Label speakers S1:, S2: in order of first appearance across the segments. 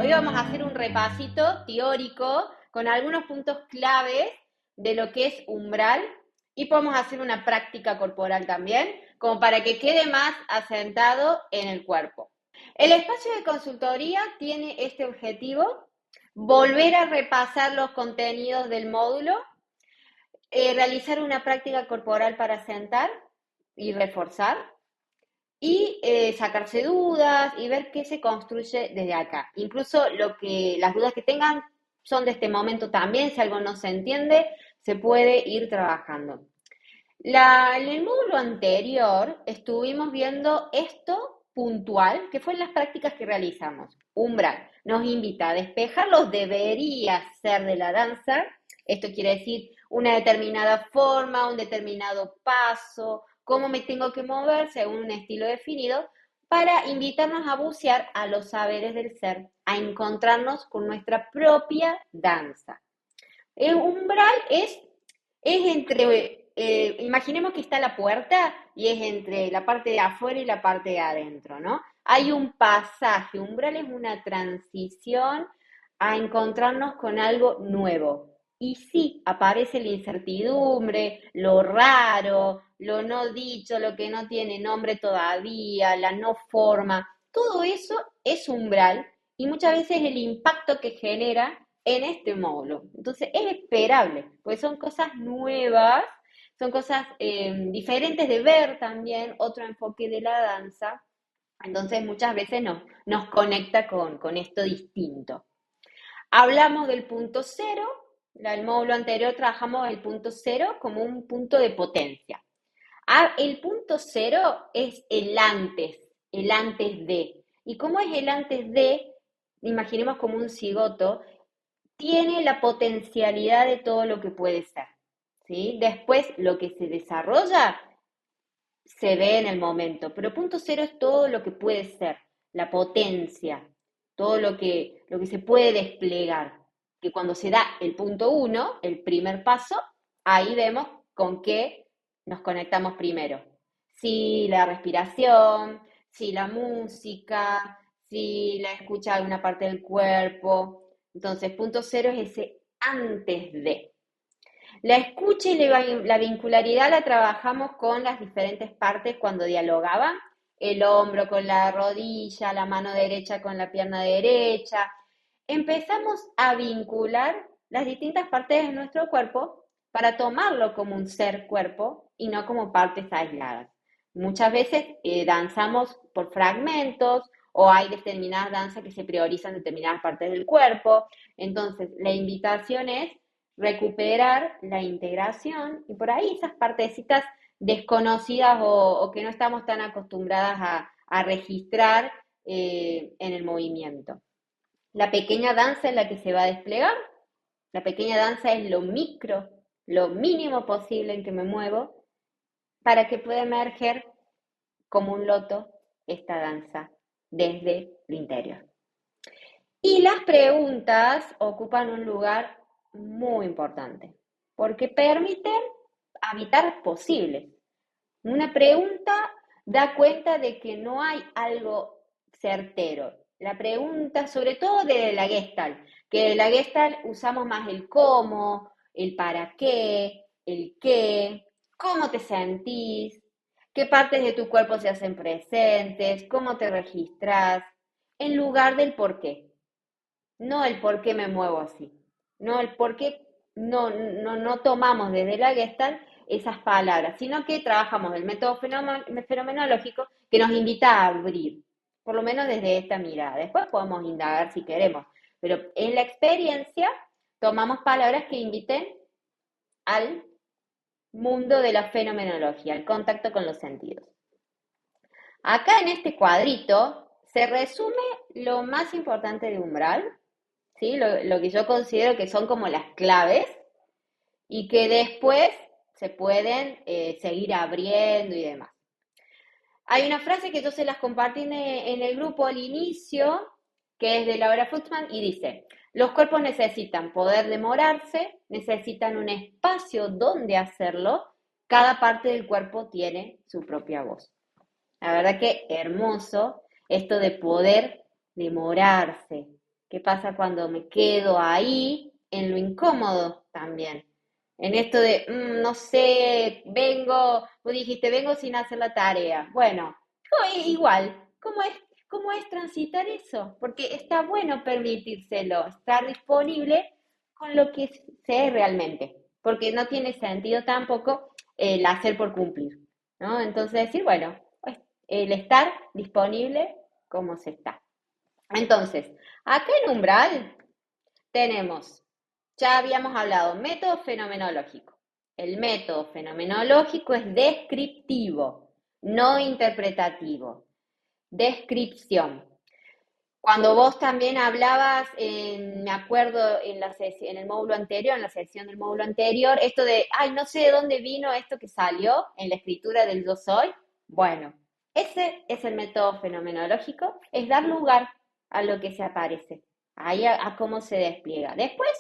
S1: Hoy vamos a hacer un repasito teórico con algunos puntos claves de lo que es umbral y podemos hacer una práctica corporal también, como para que quede más asentado en el cuerpo. El espacio de consultoría tiene este objetivo: volver a repasar los contenidos del módulo, realizar una práctica corporal para sentar y reforzar, y sacarse dudas y ver qué se construye desde acá. Incluso las dudas que tengan son de este momento también. Si algo no se entiende, se puede ir trabajando. En el módulo anterior estuvimos viendo esto puntual, que fue en las prácticas que realizamos. Umbral nos invita a despejar los debería ser de la danza. Esto quiere decir una determinada forma, un determinado paso, cómo me tengo que mover según un estilo definido, para invitarnos a bucear a los saberes del ser, a encontrarnos con nuestra propia danza. El umbral es entre, imaginemos que está la puerta y es entre la parte de afuera y la parte de adentro, ¿no? Hay un pasaje, umbral es una transición a encontrarnos con algo nuevo. Y sí, aparece la incertidumbre, lo raro, lo no dicho, lo que no tiene nombre todavía, la no forma. Todo eso es umbral y muchas veces el impacto que genera en este módulo. Entonces es esperable, porque son cosas nuevas, son cosas diferentes de ver también, otro enfoque de la danza. Entonces muchas veces nos conecta con esto distinto. Hablamos del punto cero. El módulo anterior trabajamos el punto cero como un punto de potencia. El punto cero es el antes de. ¿Y cómo es el antes de? Imaginemos como un cigoto, tiene la potencialidad de todo lo que puede ser, ¿sí? Después, lo que se desarrolla se ve en el momento, pero punto cero es todo lo que puede ser, la potencia, todo lo que se puede desplegar, que cuando se da el punto uno, el primer paso, ahí vemos con qué nos conectamos primero. Si la respiración, si la música, si la escucha de alguna parte del cuerpo. Entonces, punto cero es ese antes de. La escucha y la vincularidad la trabajamos con las diferentes partes cuando dialogaban, el hombro con la rodilla, la mano derecha con la pierna derecha. Empezamos a vincular las distintas partes de nuestro cuerpo para tomarlo como un ser cuerpo y no como partes aisladas. Muchas veces danzamos por fragmentos o hay determinadas danzas que se priorizan determinadas partes del cuerpo. Entonces, la invitación es recuperar la integración y por ahí esas partecitas desconocidas o que no estamos tan acostumbradas a registrar en el movimiento. La pequeña danza es la que se va a desplegar. La pequeña danza es lo micro, lo mínimo posible en que me muevo para que pueda emerger como un loto esta danza desde el interior. Y las preguntas ocupan un lugar muy importante, porque permiten habitar posibles. Una pregunta da cuenta de que no hay algo certero. La pregunta, sobre todo de la Gestalt, que de la Gestalt usamos más el cómo, el para qué, el qué, cómo te sentís, qué partes de tu cuerpo se hacen presentes, cómo te registras, en lugar del por qué. No el por qué me muevo así, no el por qué no tomamos desde la Gestalt esas palabras, sino que trabajamos el método fenomenológico que nos invita a abrir, por lo menos desde esta mirada. Después podemos indagar si queremos, pero en la experiencia tomamos palabras que inviten al mundo de la fenomenología, al contacto con los sentidos. Acá en este cuadrito se resume lo más importante de umbral, ¿sí? Lo que yo considero que son como las claves y que después se pueden seguir abriendo y demás. Hay una frase que yo se las compartí en el grupo al inicio, que es de Laura Futzman, y dice: los cuerpos necesitan poder demorarse, necesitan un espacio donde hacerlo, cada parte del cuerpo tiene su propia voz. La verdad que hermoso esto de poder demorarse. ¿Qué pasa cuando me quedo ahí en lo incómodo también? En esto de, no sé, vengo, vos dijiste, vengo sin hacer la tarea. Bueno, igual, cómo es transitar eso? Porque está bueno permitírselo, estar disponible con lo que sé realmente, porque no tiene sentido tampoco el hacer por cumplir, ¿no? Entonces decir, bueno, el estar disponible como se está. Entonces, acá en Umbral tenemos, ya habíamos hablado, método fenomenológico. El método fenomenológico es descriptivo, no interpretativo. Descripción. Cuando vos también hablabas, me acuerdo en el módulo anterior, en la sección del módulo anterior, esto de, ay, no sé de dónde vino esto que salió en la escritura del yo soy. Bueno, ese es el método fenomenológico, es dar lugar a lo que se aparece, ahí a cómo se despliega. Después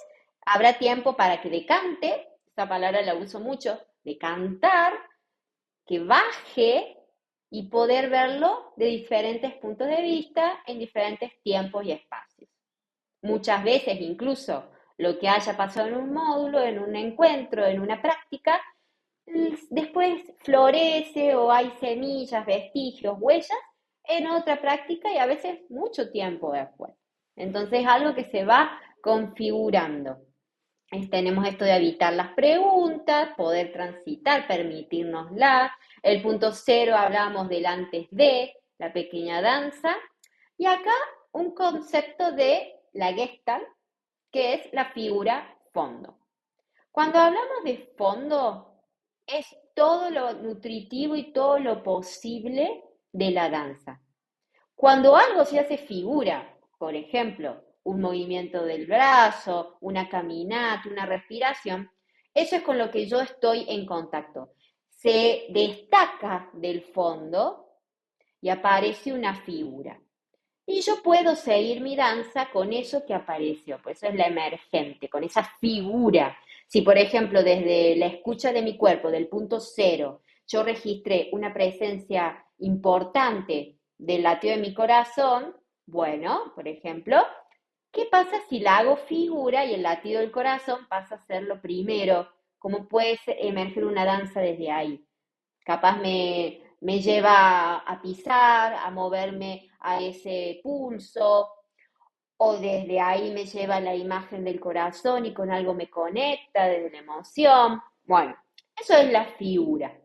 S1: habrá tiempo para que decante, esta palabra la uso mucho, decantar, que baje y poder verlo de diferentes puntos de vista en diferentes tiempos y espacios. Muchas veces incluso lo que haya pasado en un módulo, en un encuentro, en una práctica, después florece o hay semillas, vestigios, huellas en otra práctica y a veces mucho tiempo después. Entonces es algo que se va configurando. Tenemos esto de evitar las preguntas, poder transitar, permitirnosla. El punto cero hablamos del antes de, la pequeña danza. Y acá un concepto de la Gestalt, que es la figura fondo. Cuando hablamos de fondo, es todo lo nutritivo y todo lo posible de la danza. Cuando algo se hace figura, por ejemplo, un movimiento del brazo, una caminata, una respiración, eso es con lo que yo estoy en contacto. Se destaca del fondo y aparece una figura. Y yo puedo seguir mi danza con eso que apareció, pues eso es la emergente, con esa figura. Si, por ejemplo, desde la escucha de mi cuerpo, del punto cero, yo registré una presencia importante del latido de mi corazón, bueno, por ejemplo, ¿qué pasa si la hago figura y el latido del corazón pasa a ser lo primero? ¿Cómo puede emerger una danza desde ahí? Capaz me lleva a pisar, a moverme a ese pulso, o desde ahí me lleva a la imagen del corazón y con algo me conecta desde la emoción. Bueno, eso es la figura.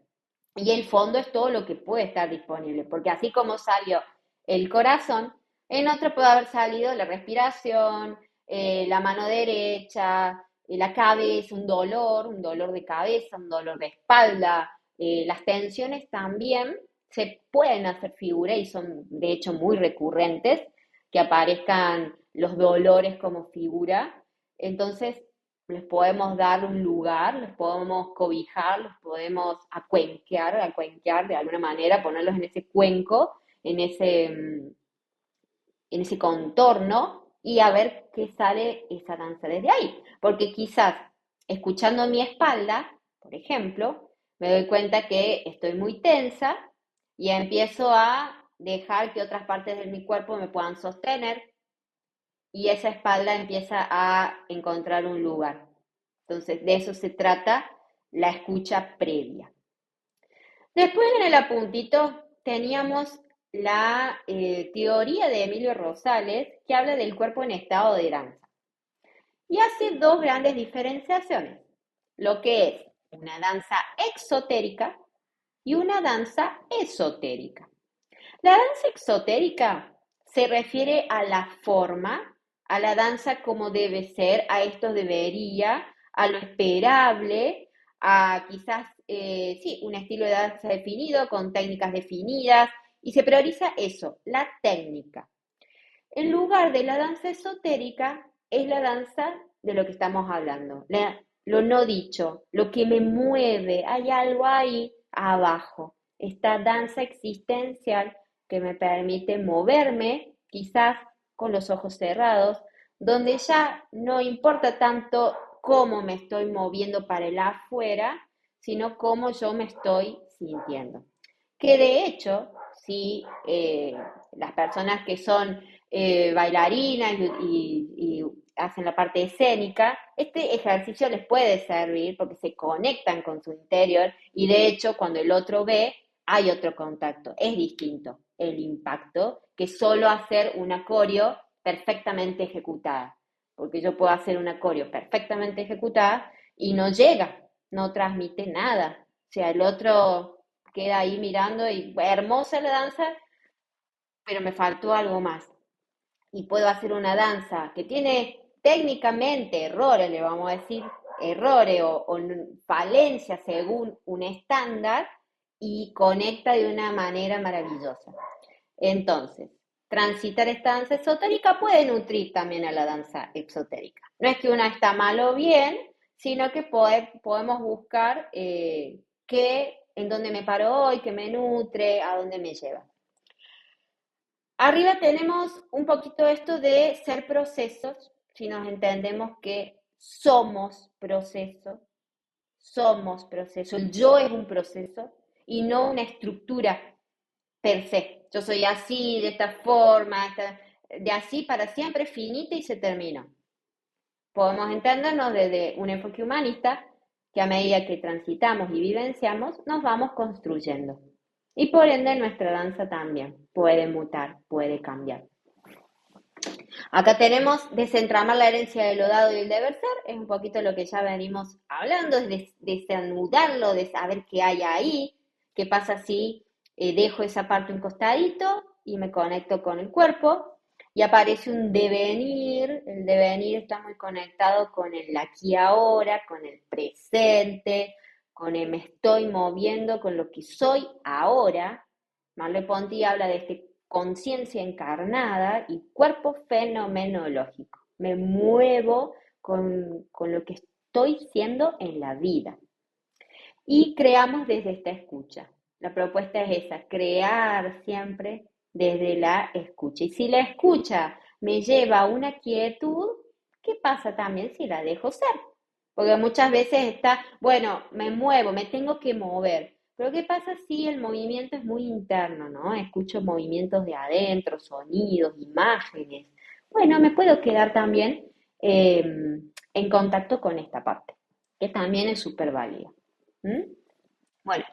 S1: Y el fondo es todo lo que puede estar disponible, porque así como salió el corazón, en otro puede haber salido la respiración, la mano derecha, la cabeza, un dolor de cabeza, un dolor de espalda. Las tensiones también se pueden hacer figura y son de hecho muy recurrentes que aparezcan los dolores como figura. Entonces, les podemos dar un lugar, les podemos cobijar, los podemos acuenquear de alguna manera, ponerlos en ese cuenco, en ese contorno y a ver qué sale esa danza desde ahí. Porque quizás escuchando mi espalda, por ejemplo, me doy cuenta que estoy muy tensa y empiezo a dejar que otras partes de mi cuerpo me puedan sostener y esa espalda empieza a encontrar un lugar. Entonces, de eso se trata la escucha previa. Después en el apuntito teníamos la teoría de Emilio Rosales que habla del cuerpo en estado de danza y hace dos grandes diferenciaciones, lo que es una danza exotérica y una danza esotérica. La danza exotérica se refiere a la forma, a la danza como debe ser, a esto debería, a lo esperable, a quizás, sí, un estilo de danza definido, con técnicas definidas, y se prioriza eso, la técnica. En lugar de la danza esotérica, es la danza de lo que estamos hablando, lo no dicho, lo que me mueve, hay algo ahí abajo, esta danza existencial que me permite moverme, quizás con los ojos cerrados, donde ya no importa tanto cómo me estoy moviendo para el afuera, sino cómo yo me estoy sintiendo. Que de hecho si las personas que son bailarinas y hacen la parte escénica, este ejercicio les puede servir porque se conectan con su interior y de hecho cuando el otro ve, hay otro contacto. Es distinto el impacto que solo hacer una coreo perfectamente ejecutada, porque yo puedo hacer una coreo perfectamente ejecutada y no llega, no transmite nada. O sea, el otro queda ahí mirando y hermosa la danza, pero me faltó algo más. Y puedo hacer una danza que tiene técnicamente errores, le vamos a decir, errores o falencias según un estándar y conecta de una manera maravillosa. Entonces, transitar esta danza esotérica puede nutrir también a la danza exotérica. No es que una está mal o bien, sino que podemos buscar en dónde me paro hoy, qué me nutre, a dónde me lleva. Arriba tenemos un poquito esto de ser procesos, si nos entendemos que somos proceso, el yo es un proceso y no una estructura per se. Yo soy así, de esta forma, de así para siempre, finita y se terminó. Podemos entendernos desde un enfoque humanista que a medida que transitamos y vivenciamos, nos vamos construyendo. Y por ende nuestra danza también puede mutar, puede cambiar. Acá tenemos desentramar la herencia de lo dado y el deber ser, es un poquito lo que ya venimos hablando, es desanudarlo, de saber qué hay ahí, qué pasa si dejo esa parte un costadito y me conecto con el cuerpo, y aparece un devenir, el devenir está muy conectado con el aquí y ahora, con el presente, con el me estoy moviendo, con lo que soy ahora. Merleau-Ponty habla de este conciencia encarnada y cuerpo fenomenológico. Me muevo con lo que estoy siendo en la vida. Y creamos desde esta escucha. La propuesta es esa, crear siempre desde la escucha. Y si la escucha me lleva a una quietud, ¿qué pasa también si la dejo ser? Porque muchas veces está, bueno, me muevo, me tengo que mover. Pero ¿qué pasa si el movimiento es muy interno, ¿no? Escucho movimientos de adentro, sonidos, imágenes. Bueno, me puedo quedar también en contacto con esta parte, que también es súper válida. ¿Mm? Bueno,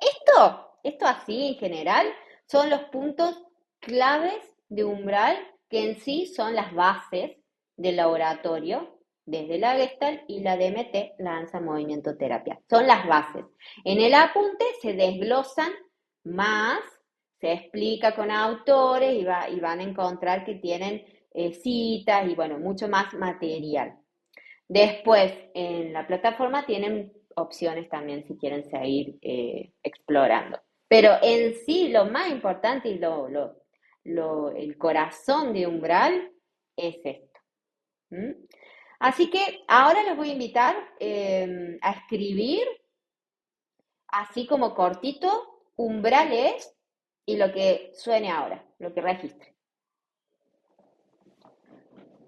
S1: esto así en general son los puntos claves de umbral que en sí son las bases del laboratorio, desde la Gestalt y la DMT, la danza movimiento terapia. Son las bases. En el apunte se desglosan más, se explica con autores y van a encontrar que tienen citas y bueno, mucho más material. Después, en la plataforma tienen opciones también si quieren seguir explorando. Pero en sí, lo más importante y el corazón de Umbral es esto. ¿Mm? Así que ahora les voy a invitar a escribir, así como cortito, umbrales y lo que suene ahora, lo que registre.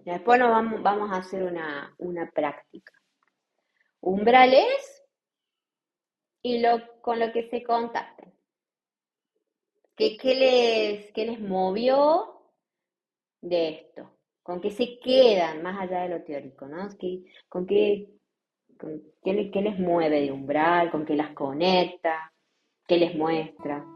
S1: Después vamos a hacer una práctica. Umbrales y con lo que se contacten. ¿Qué les movió de esto? ¿Con qué se quedan más allá de lo teórico, ¿no? ¿Qué les mueve de umbral? ¿Con qué las conecta? ¿Qué les muestra?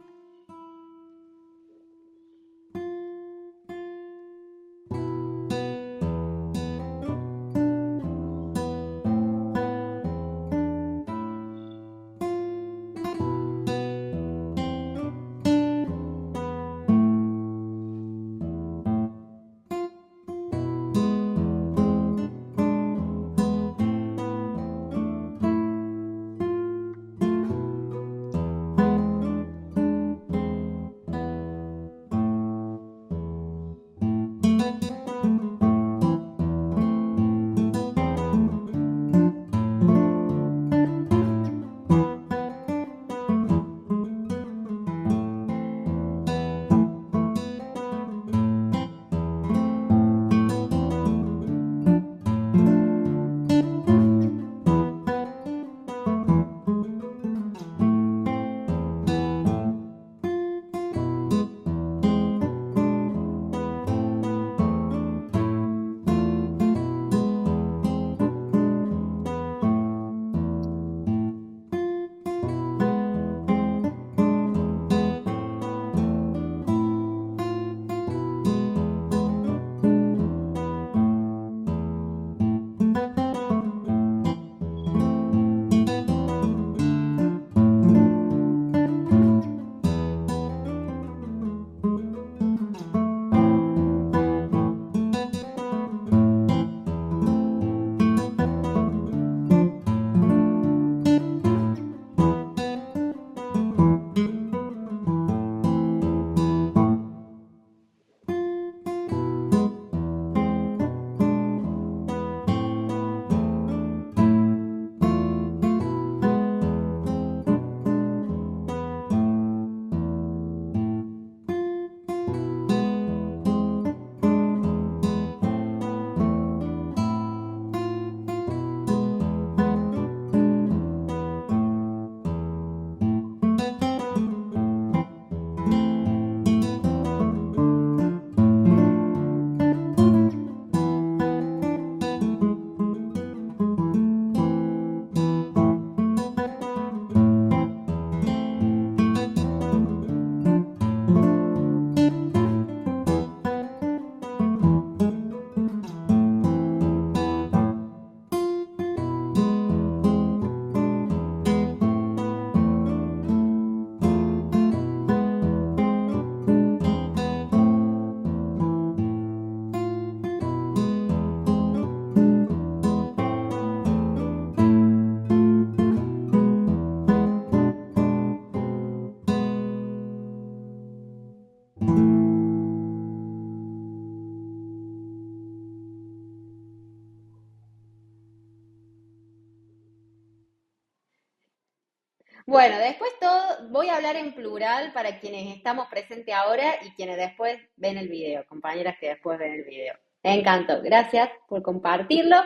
S1: Bueno, después todo, voy a hablar en plural para quienes estamos presentes ahora y quienes después ven el video, compañeras que después ven el video. Me encantó, gracias por compartirlo.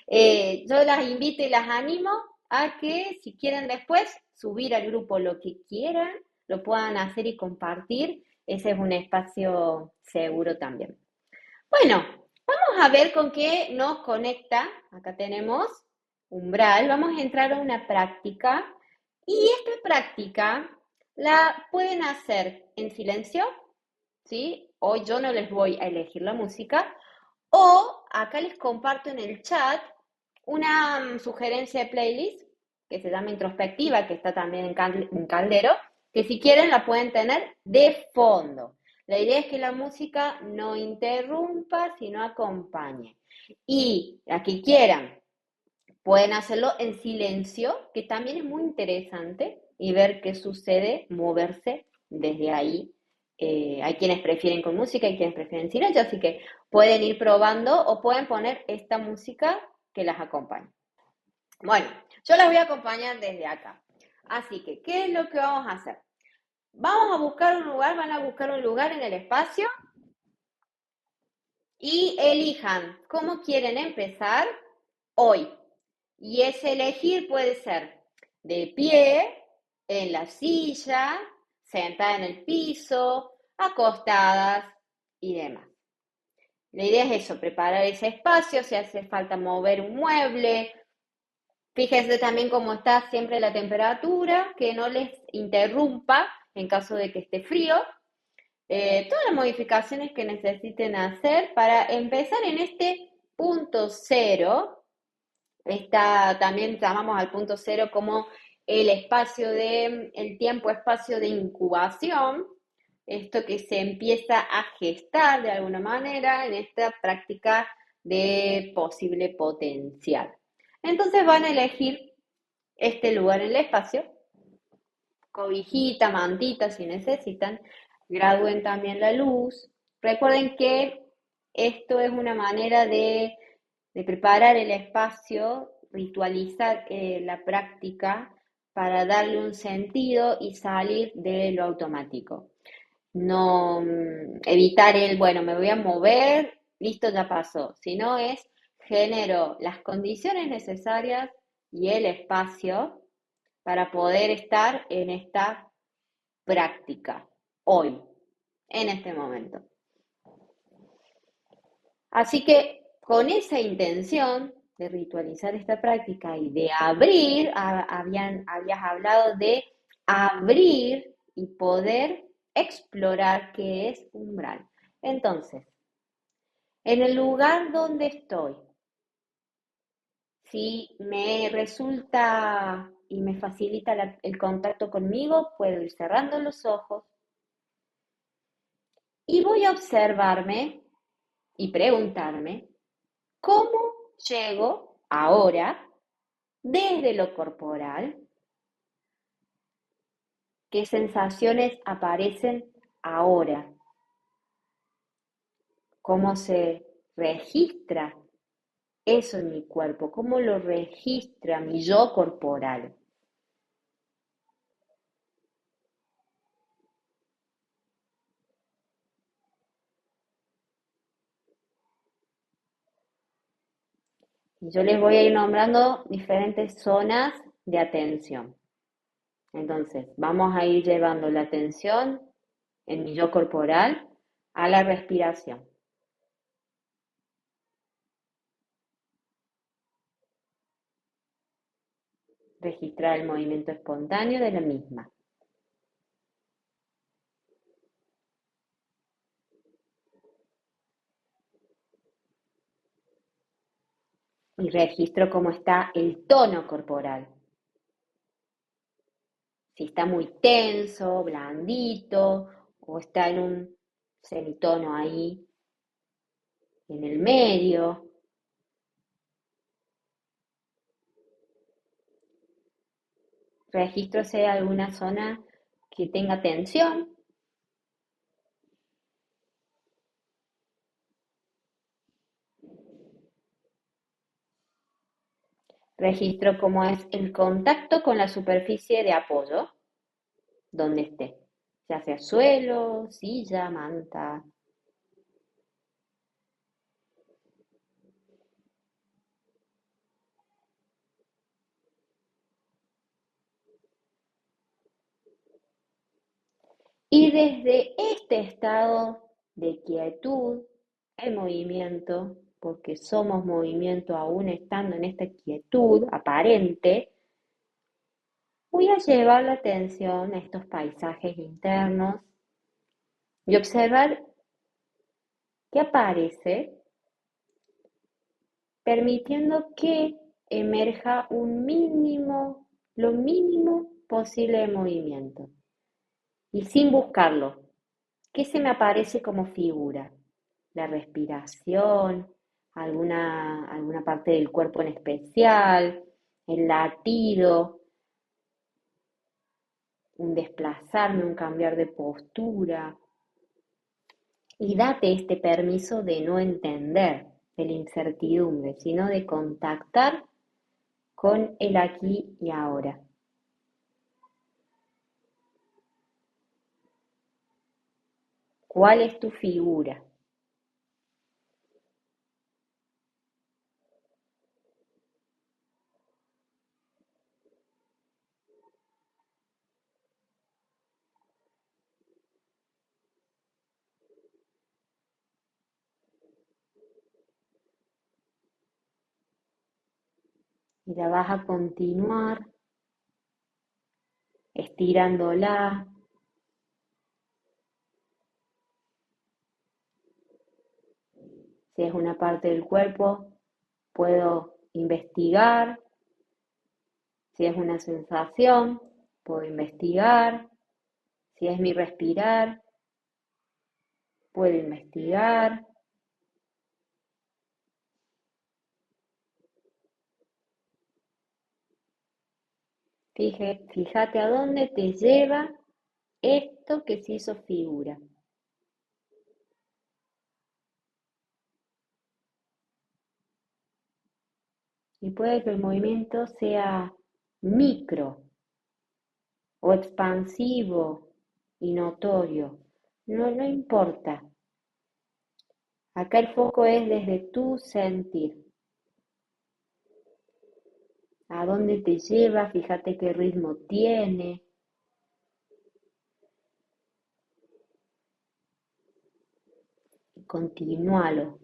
S1: Yo las invito y las animo a que si quieren después subir al grupo lo que quieran, lo puedan hacer y compartir. Ese es un espacio seguro también. Bueno, vamos a ver con qué nos conecta. Acá tenemos umbral. Vamos a entrar a una práctica y esta práctica la pueden hacer en silencio, ¿sí? Hoy yo no les voy a elegir la música. O acá les comparto en el chat una sugerencia de playlist que se llama Introspectiva, que está también en Caldero, que si quieren la pueden tener de fondo. La idea es que la música no interrumpa, sino acompañe. Y a que quieran, pueden hacerlo en silencio, que también es muy interesante, y ver qué sucede, moverse desde ahí. Hay quienes prefieren con música, hay quienes prefieren silencio, así que pueden ir probando o pueden poner esta música que las acompañe. Bueno, yo las voy a acompañar desde acá. Así que, ¿qué es lo que vamos a hacer? Vamos a buscar un lugar, van a buscar un lugar en el espacio y elijan cómo quieren empezar hoy. Y ese elegir puede ser de pie, en la silla, sentada en el piso, acostadas y demás. La idea es eso, preparar ese espacio, si hace falta mover un mueble. Fíjense también cómo está siempre la temperatura, que no les interrumpa en caso de que esté frío. Todas las modificaciones que necesiten hacer para empezar en este punto cero. También llamamos al punto cero como el tiempo-espacio de incubación, esto que se empieza a gestar de alguna manera en esta práctica de posible potencial. Entonces van a elegir este lugar en el espacio, cobijita, mantita si necesitan, gradúen también la luz. Recuerden que esto es una manera de preparar el espacio, ritualizar la práctica para darle un sentido y salir de lo automático. No evitar bueno, me voy a mover, listo, ya pasó, sino es genero las condiciones necesarias y el espacio para poder estar en esta práctica hoy, en este momento. Así que con esa intención de ritualizar esta práctica y de abrir, habías hablado de abrir y poder explorar qué es umbral. Entonces, en el lugar donde estoy, si me resulta y me facilita el contacto conmigo, puedo ir cerrando los ojos y voy a observarme y preguntarme cómo llego ahora desde lo corporal, qué sensaciones aparecen ahora, cómo se registra eso en mi cuerpo, cómo lo registra mi yo corporal. Y yo les voy a ir nombrando diferentes zonas de atención. Entonces, vamos a ir llevando la atención en mi yo corporal a la respiración. Registrar el movimiento espontáneo de la misma. Y registro cómo está el tono corporal. Si está muy tenso, blandito, o está en un semitono ahí, en el medio. Registro si hay alguna zona que tenga tensión. Registro cómo es el contacto con la superficie de apoyo, donde esté, ya sea suelo, silla, manta. Y desde este estado de quietud, el movimiento, porque somos movimiento aún estando en esta quietud aparente, voy a llevar la atención a estos paisajes internos y observar qué aparece, permitiendo que emerja un mínimo, lo mínimo posible de movimiento y sin buscarlo. ¿Qué se me aparece como figura? La respiración, alguna parte del cuerpo en especial, el latido, un desplazarme, un cambiar de postura. Y date este permiso de no entender, de la incertidumbre, sino de contactar con el aquí y ahora. ¿Cuál es tu figura? Y la vas a continuar estirándola. Si es una parte del cuerpo, puedo investigar. Si es una sensación, puedo investigar. Si es mi respirar, puedo investigar. Fíjate a dónde te lleva esto que se hizo figura. Y puede que el movimiento sea micro o expansivo y notorio. No importa. Acá el foco es desde tu sentir. ¿A dónde te lleva? Fíjate qué ritmo tiene. Continúalo.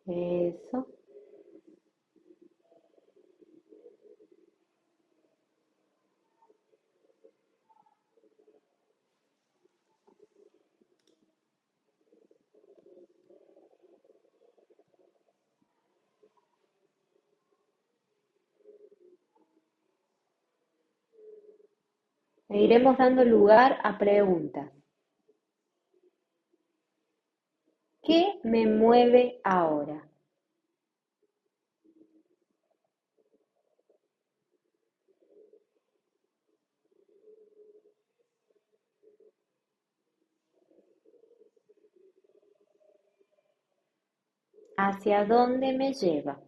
S1: Eso. E iremos dando lugar a preguntas. ¿Qué me mueve ahora? ¿Hacia dónde me lleva?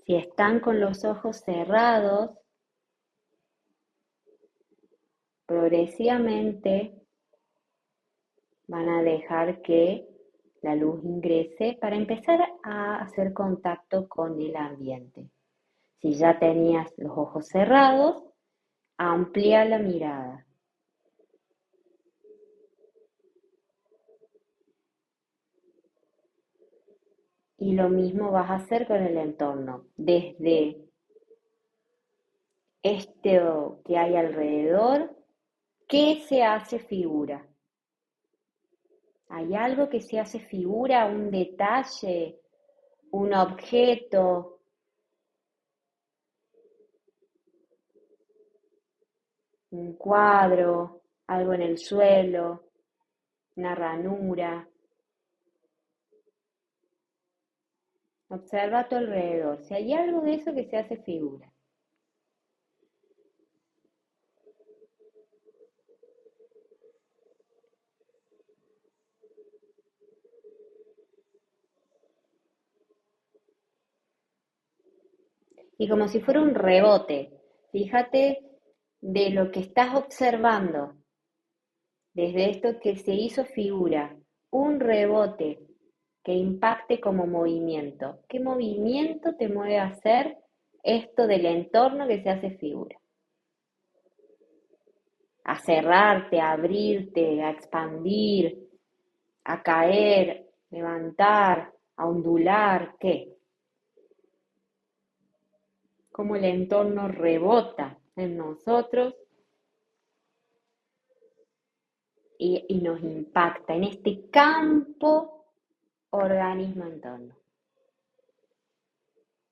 S1: Si están con los ojos cerrados, progresivamente van a dejar que la luz ingrese para empezar a hacer contacto con el ambiente. Si ya tenías los ojos cerrados, amplía la mirada. Y lo mismo vas a hacer con el entorno. Desde esto que hay alrededor, ¿qué se hace figura? ¿Hay algo que se hace figura, un detalle, un objeto, un cuadro, algo en el suelo, una ranura? Observa a tu alrededor. Si hay algo de eso que se hace figura. Y como si fuera un rebote, fíjate de lo que estás observando, desde esto que se hizo figura, un rebote que impacte como movimiento. ¿Qué movimiento te mueve a hacer esto del entorno que se hace figura? A cerrarte, a abrirte, a expandir, a caer, levantar, a ondular, ¿qué? Cómo el entorno rebota en nosotros y nos impacta en este campo organismo-entorno.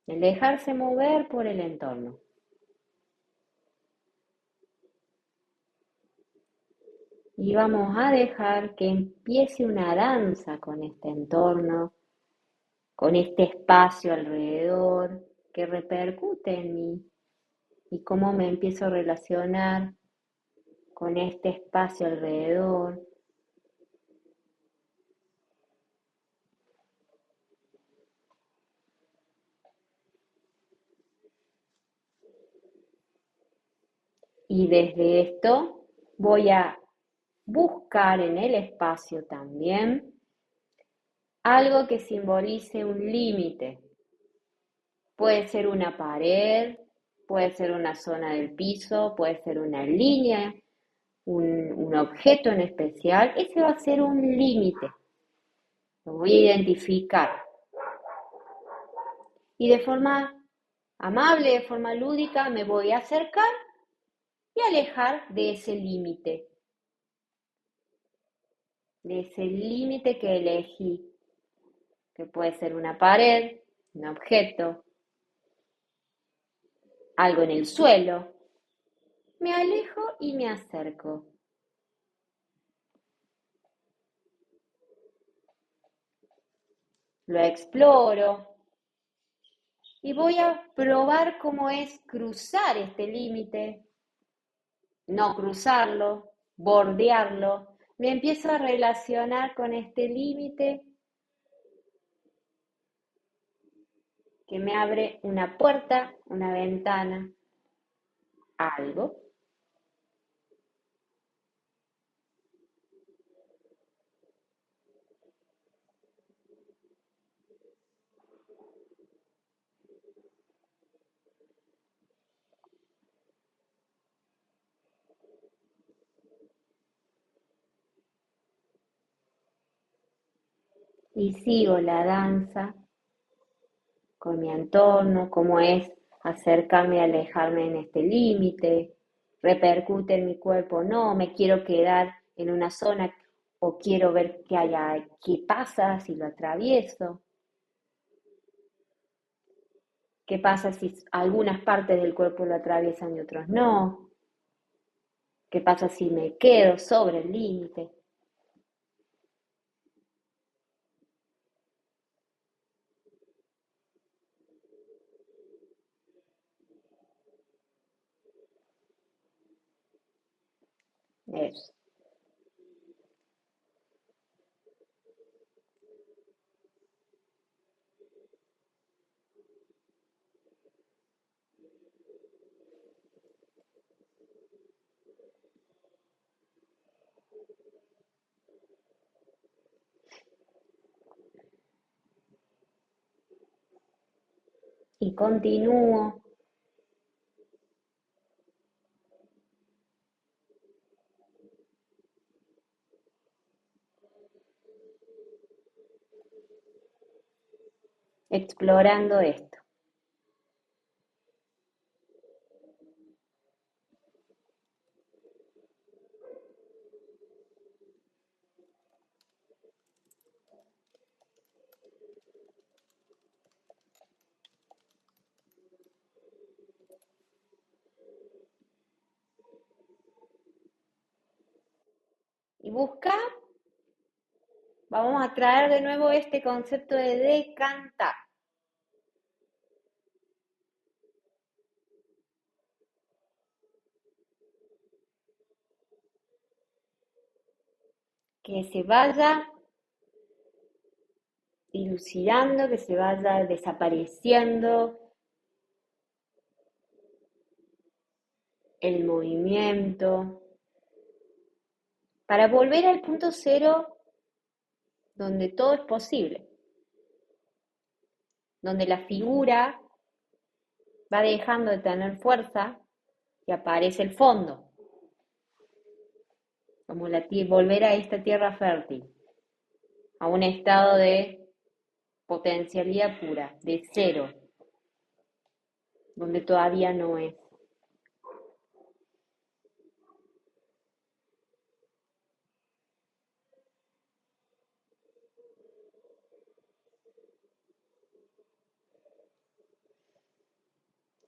S1: El dejarse mover por el entorno. Y vamos a dejar que empiece una danza con este entorno, con este espacio alrededor que repercute en mí y cómo me empiezo a relacionar con este espacio alrededor. Y desde esto voy a buscar en el espacio también algo que simbolice un límite. Puede ser una pared, puede ser una zona del piso, puede ser una línea, un objeto en especial. Ese va a ser un límite. Lo voy a identificar. Y de forma amable, de forma lúdica, me voy a acercar y alejar de ese límite. De ese límite que elegí, que puede ser una pared, un objeto, algo en el suelo. Me alejo y me acerco. Lo exploro y voy a probar cómo es cruzar este límite, no cruzarlo, bordearlo. Me empiezo a relacionar con este límite que me abre una puerta, una ventana, algo. Y sigo la danza con mi entorno, cómo es acercarme y alejarme en este límite, repercute en mi cuerpo, no, me quiero quedar en una zona o quiero ver qué hay, qué pasa si lo atravieso, qué pasa si algunas partes del cuerpo lo atraviesan y otros no, qué pasa si me quedo sobre el límite. Eso. Y continúo. explorando esto. Y busca, vamos a traer de nuevo este concepto de decantar. Que se vaya dilucidando, que se vaya desapareciendo el movimiento, para volver al punto cero donde todo es posible, donde la figura va dejando de tener fuerza y aparece el fondo, como volver a esta tierra fértil, a un estado de potencialidad pura, de cero, donde todavía no es.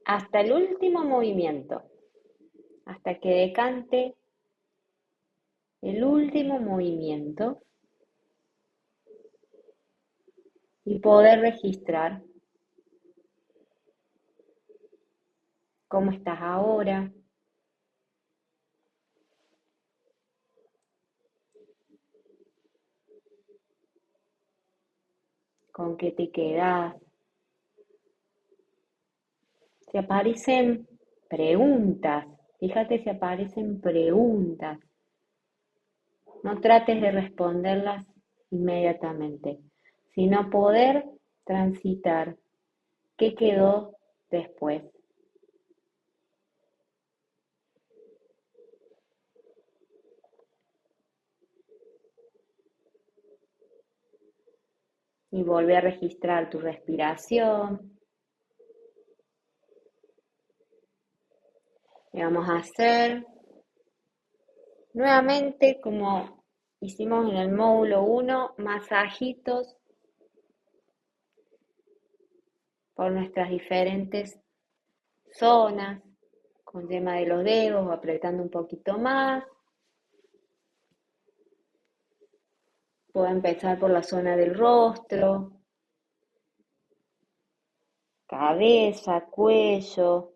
S1: Hasta el último movimiento, hasta que decante el último movimiento y poder registrar cómo estás ahora, con qué te quedas. Si aparecen preguntas, fíjate si aparecen preguntas, no trates de responderlas inmediatamente, sino poder transitar qué quedó después. Y volver a registrar tu respiración. Y vamos a hacer nuevamente como hicimos en el módulo 1, masajitos por nuestras diferentes zonas, con yema de los dedos o apretando un poquito más. Puedo empezar por la zona del rostro, cabeza, cuello,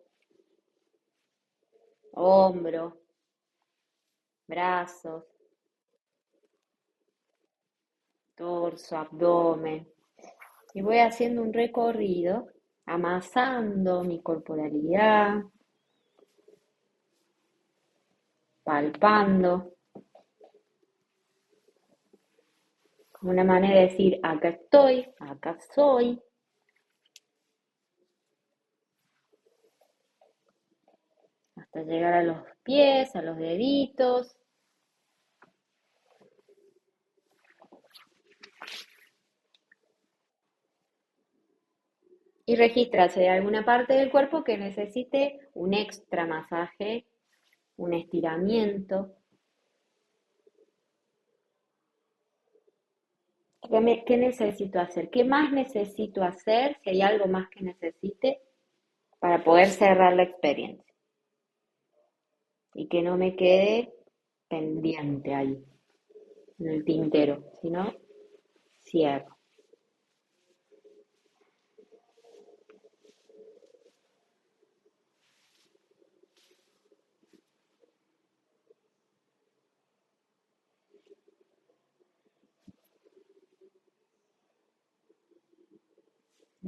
S1: hombro, brazos, torso, abdomen. Y voy haciendo un recorrido, amasando mi corporalidad, palpando, como una manera de decir, acá estoy, acá soy. Hasta llegar a los pies, a los deditos. Y registra si hay alguna parte del cuerpo que necesite un extra masaje, un estiramiento. ¿Qué necesito hacer? ¿Qué más necesito hacer? Si hay algo más que necesite para poder cerrar la experiencia. Y que no me quede pendiente ahí, en el tintero, sino cierro.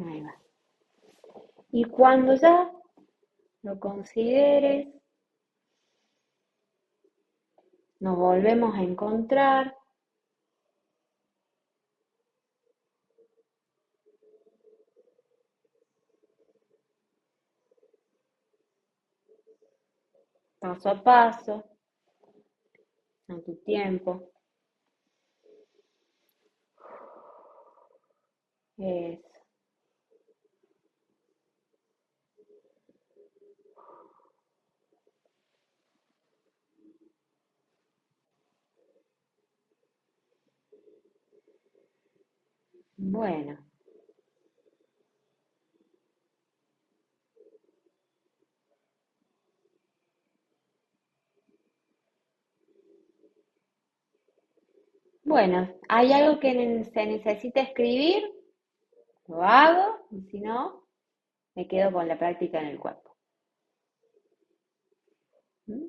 S1: Ahí va. Y cuando ya lo consideres, nos volvemos a encontrar. Paso a paso, a tu tiempo. Eso. Bueno, bueno, ¿hay algo que se necesita escribir? Lo hago, y si no, me quedo con la práctica en el cuerpo. ¿Mm?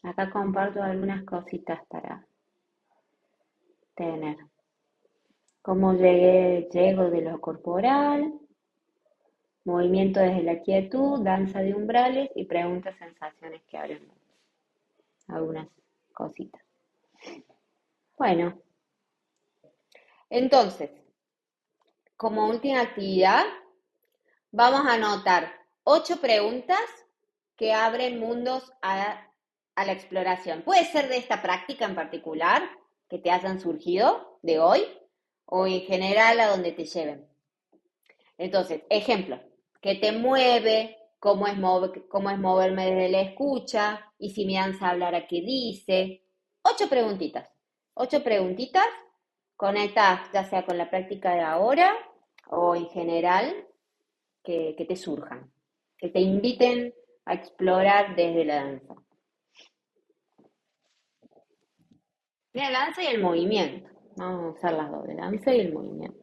S1: Acá comparto algunas cositas para tener. Cómo llego de lo corporal, movimiento desde la quietud, danza de umbrales y preguntas, sensaciones que abren algunas cositas. Bueno, entonces, como última actividad, vamos a anotar 8 preguntas que abren mundos a la exploración. Puede ser de esta práctica en particular, que te hayan surgido de hoy, o en general a donde te lleven. Entonces, ejemplo, ¿qué te mueve? Cómo es moverme desde la escucha? Y si me danza hablar, ¿a qué dice? 8 preguntitas. 8 preguntitas conectadas ya sea con la práctica de ahora o en general que te surjan, que te inviten a explorar desde la danza. Mira, la danza y el movimiento. Vamos a usar las dos, la danza y el movimiento.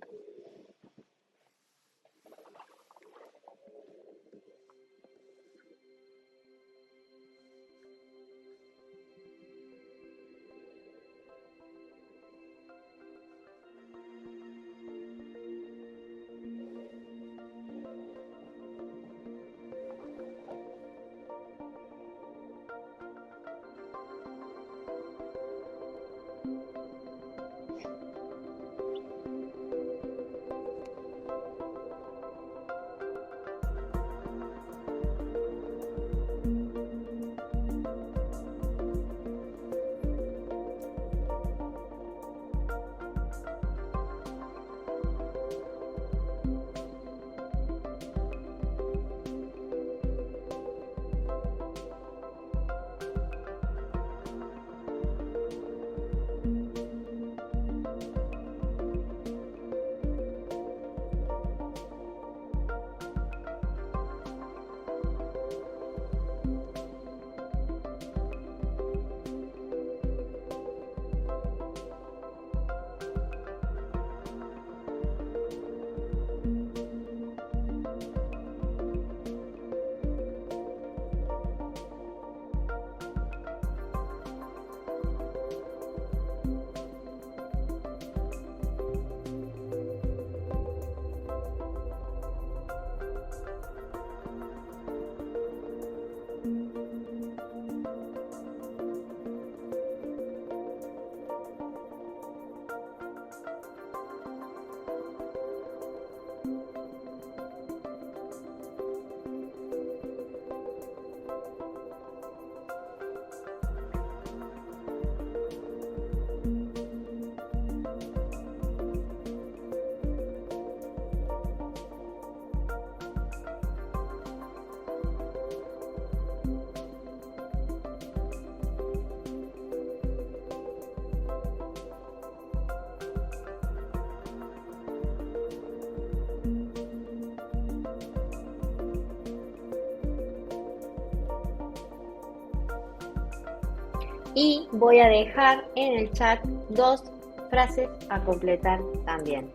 S1: Y voy a dejar en el chat 2 frases a completar también.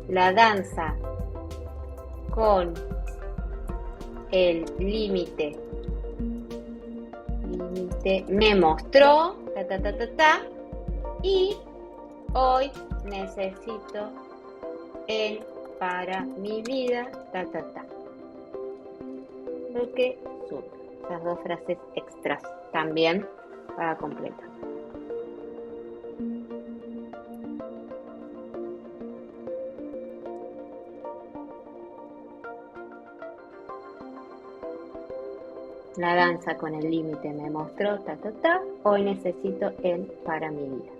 S1: La danza con el límite me mostró, y hoy necesito él para mi vida, Lo que sube. Esas 2 frases extras también para completar. La danza con el límite me mostró, ta, ta, ta, hoy necesito él para mi vida.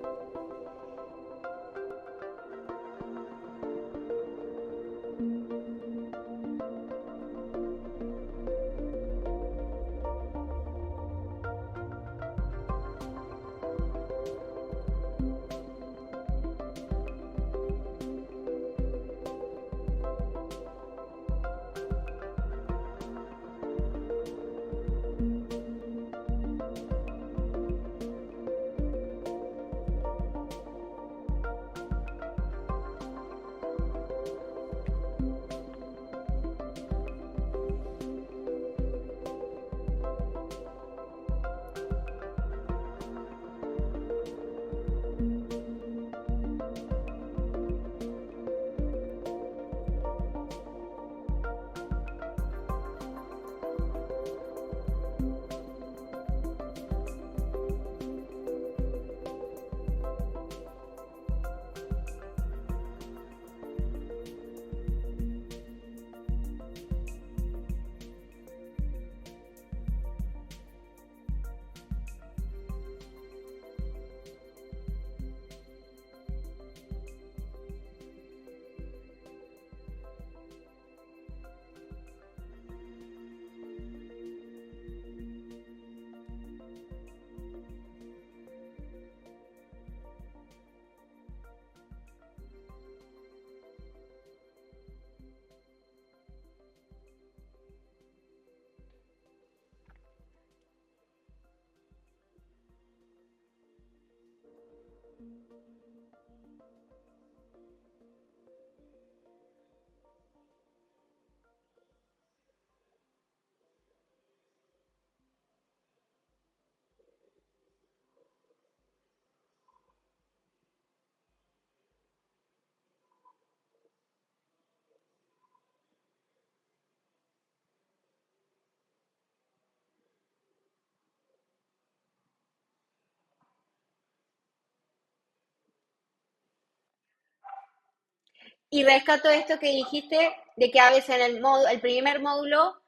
S1: Y rescato esto que dijiste de que a veces en el primer módulo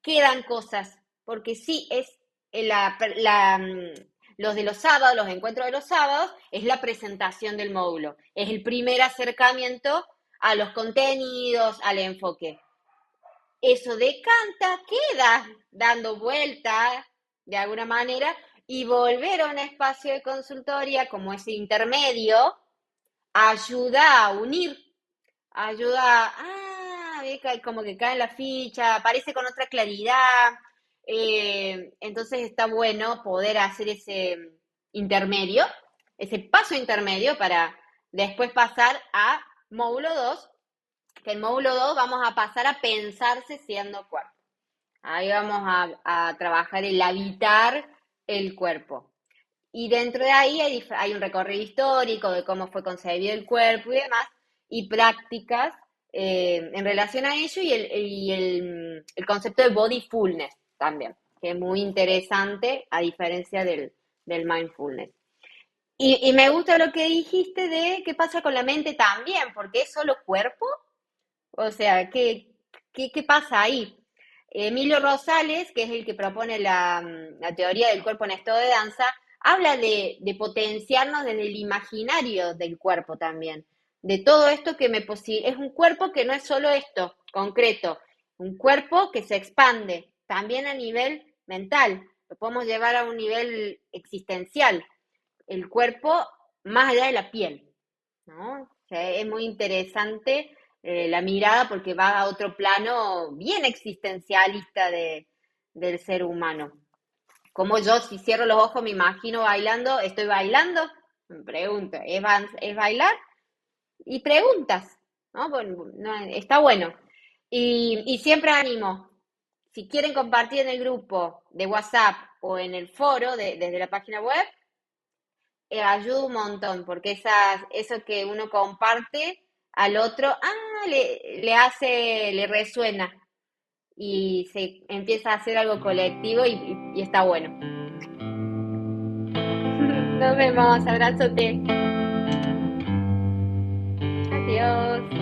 S1: quedan cosas, porque sí es los de los sábados, los encuentros de los sábados, es la presentación del módulo, es el primer acercamiento a los contenidos, al enfoque. Eso decanta, queda dando vuelta de alguna manera y volver a un espacio de consultoría como ese intermedio ayuda a unir, ayuda, como que cae en la ficha, aparece con otra claridad. Entonces está bueno poder hacer ese intermedio, ese paso intermedio para después pasar a módulo 2, que en módulo 2 vamos a pasar a pensarse siendo cuerpo. Ahí vamos a trabajar el habitar el cuerpo. Y dentro de ahí hay un recorrido histórico de cómo fue concebido el cuerpo y demás, y prácticas en relación a ello y el concepto de body fullness también, que es muy interesante a diferencia del mindfulness. Y me gusta lo que dijiste de qué pasa con la mente también, porque es solo cuerpo, o sea, ¿qué pasa ahí? Emilio Rosales, que es el que propone la teoría del cuerpo en estado de danza, habla de potenciarnos desde el imaginario del cuerpo también, de todo esto que es un cuerpo que no es solo esto, concreto, un cuerpo que se expande también a nivel mental, lo podemos llevar a un nivel existencial, el cuerpo más allá de la piel, ¿no? O sea, es muy interesante la mirada porque va a otro plano bien existencialista del ser humano. Como yo, si cierro los ojos, me imagino bailando, ¿estoy bailando? Me pregunto, ¿es bailar? Y preguntas, ¿no? Bueno, no, está bueno. Y siempre animo, si quieren compartir en el grupo de WhatsApp o en el foro desde la página web, ayuda un montón, porque eso que uno comparte al otro, le resuena y se empieza a hacer algo colectivo y está bueno. Nos vemos, abrazote. Adiós.